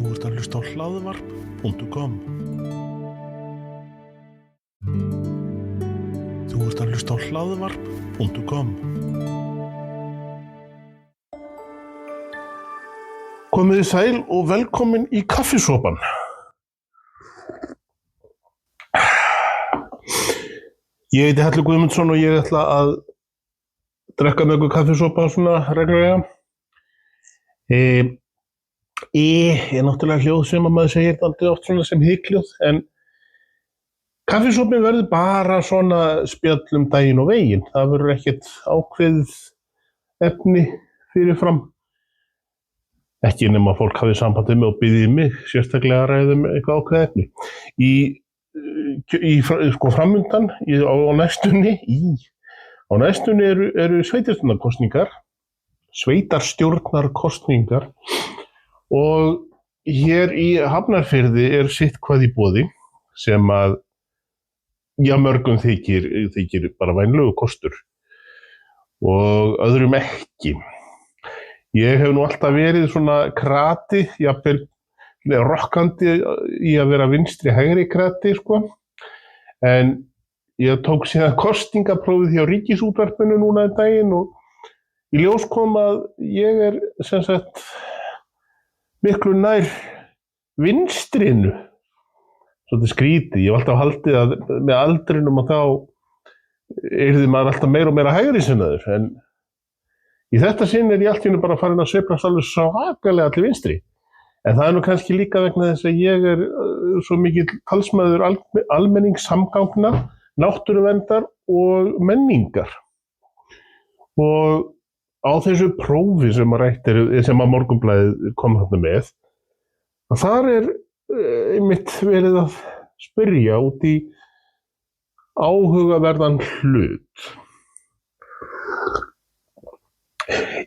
Þú ert að hlusta á hlaðvarp.com. Þú ert að hlusta á hlaðvarp.com. Komið þið sæl og velkomin í kaffisopan. Ég heiti Halli Guðmundsson og ég ætla að drekka með ykkur kaffisopa svona reglulega. Er náttúrulega hljóð sem að maður segir dálítið oft svona sem hikhljóð, en kaffisopinn verður bara svona spjall daginn og veginn. Það verður ekkert ákveðið efni fyrirfram. Ekki nema fólk hafi sambandið mig og biðið mig sérstaklega að ræða eitthvað ákveðið efni. Framundan á næstunni eru sveitarstjórnarkosningar og hér í Hafnarfirði sitt hvað í boði sem að mörgum þykir bara vænlegur kostur og öðrum ekki. Ég hef nú alltaf verið svona krati, jafnvel rokkandi í að vera vinstri-hægri krati, en ég tók síðan kosningaprófið hjá Ríkisútvarpinu núna daginn og í ljós kom að ég sem sagt miklu nær vinstrinu. Svolítið skrítið. Ég hef alltaf haldið að með aldrinum og þá yrði maður alltaf meira og meira hægrisinnaður, en í þetta sinn ég allt í einu bara farin að sveiflast alveg svakalega til vinstri. En það nú kannski líka vegna þess að ég svo mikill talsmaður almenningssamgangna, náttúruverndar og menningar. Og á þessu prófi sem að Morgunblaðið kom þarna með, að þar einmitt verið að spyrja út í áhugaverðan hlut.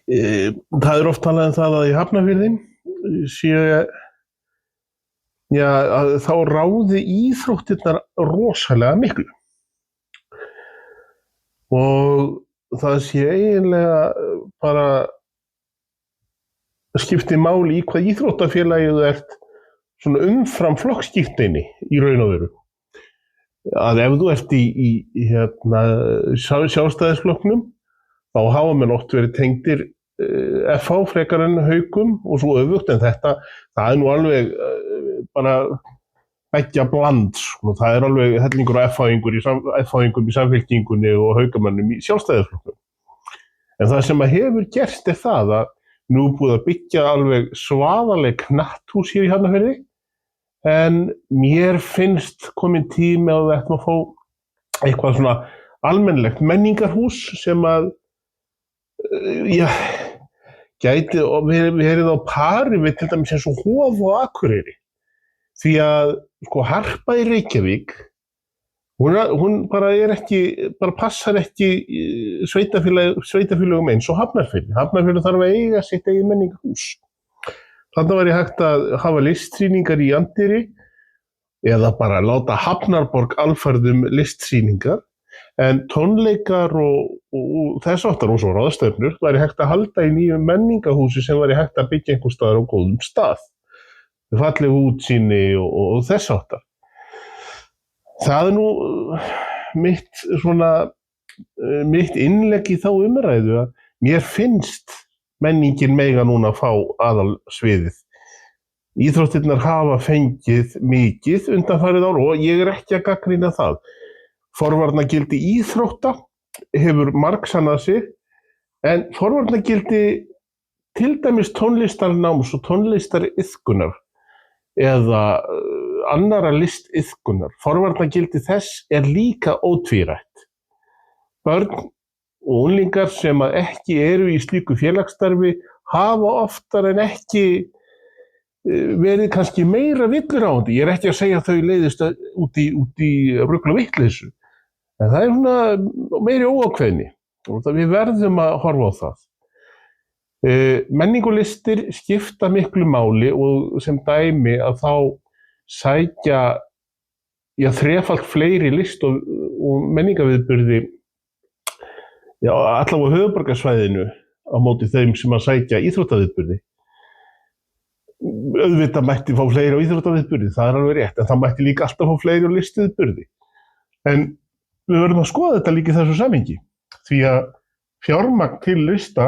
Það oft talað það að í Hafnarfirði að þá ráði íþróttirnar rosalega miklu. Og það eiginlega bara skipti máli í hvað íþróttafélagið þú ert svona umfram flokkskírteini í raun og veru. Að ef þú ert í Sjálfstæðisflokknum, þá hafa menn oft verið tengdir FH frekar en Haukum og svo öfugt, en það nú alveg bara beggja bland. Það alveg hellingur af FH-ingum í Samfylkingunni og Haukamönnum í Sjálfstæðisflokknum. En það sem að hefur gerst það að nú búið að byggja alveg svaðaleg knatthús hér í Hafnarfirði, en mér finnst komin tími að við ættum að fá eitthvað svona almennilegt menningarhús sem að gæti verið á pari við til dæmis eins og Hof og Akureyri. Því að Harpa í Reykjavík, hún bara passar ekki sveitarfélögum eins og Hafnarfirði. Hafnarfirði þarf að eiga sitt eigið menningarhús. Þarna væri hægt að hafa listsýningar í anddyri eða bara láta Hafnarborg alfarið listsýningar, en tónleikar og þess áttar og svo ráðstefnur væri hægt að halda í nýju menningarhúsi sem væri hægt að byggja einhvers staðar á góðum stað. Fallegu útsýni og þess áttar. Það nú mitt innlegg í þá umræðu að mér finnst menningin mega núna að fá aðalsviðið. Íþróttirnar hafa fengið mikið undanfarið ár og ég ekki að gagnrýna það. Forvarnagildi íþrótta hefur margsannað sig, en forvarnagildi til dæmis tónlistarnáms og tónlistariðkunar eða annarra listiðkunar. Forvarnagildi þess líka ótvírætt. Börn og unglingar sem að ekki eru í slíku félagsstarfi hafa oftar en ekki verið kannski meira villuráðandi. Ég ekki að segja að þau leiðist út í rugl og vitleysu, en það svona meiri óákveðni og við verðum að horfa á það. Menning og listir skipta miklu máli og sem dæmi að þá sækja þrefalt fleiri list og menningarviðburði allavega á höfuðborgarsvæðinu á móti þeim sem að sækja íþróttaviðburði. auðvitað mætti fá fleiri á íþróttaviðburði, það alveg rétt, en það mætti líka alltaf fá fleiri á listiviðburði. En við verðum að skoða þetta líka í þessu samhengi, því að fjármagn til lista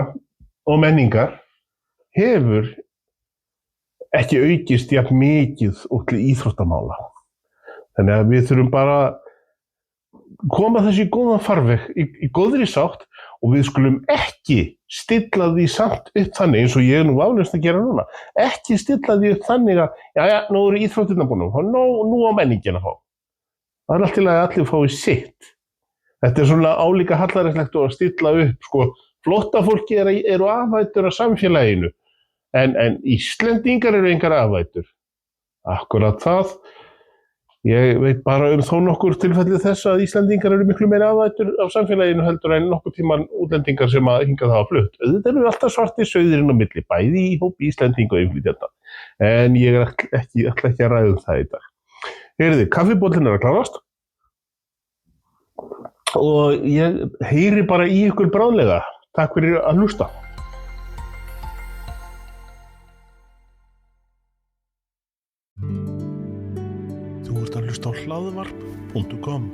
og menningar hefur ekki aukist jafn mikið og til íþróttamála. Þannig að við þurfum bara að koma þessu í góðan farveg, í góðri sátt, og við skulum ekki stilla því samt upp þannig, eins og ég nú aflaust að gera núna, ekki stilla því upp þannig að, nú eru íþróttirnar búin að fá, nú á menningin að fá. Það allt til að allir fái sitt. Þetta svona álíka hallærislegt og að stilla upp, sko, flóttafólki eru afætur af samfélaginu, en Íslendingar eru engar afætur. Akkurat það. Ég veit bara þó nokkur tilfelli þess að Íslendingar eru miklu meira afætur af samfélaginu heldur en nokkur tíman útlendingar sem að hingað hafa flutt. Þetta eru alltaf svartir sauðirinn á milli, bæði í hópi Íslendinga og innflytjenda. En ég ætla ekki að ræða það í dag. Heyrðu, kaffibollinn að klárast og ég heyri bara í ykkur bráðlega. Takk fyrir að hlusta. Þú ert að hlusta á hlaðvarp.com.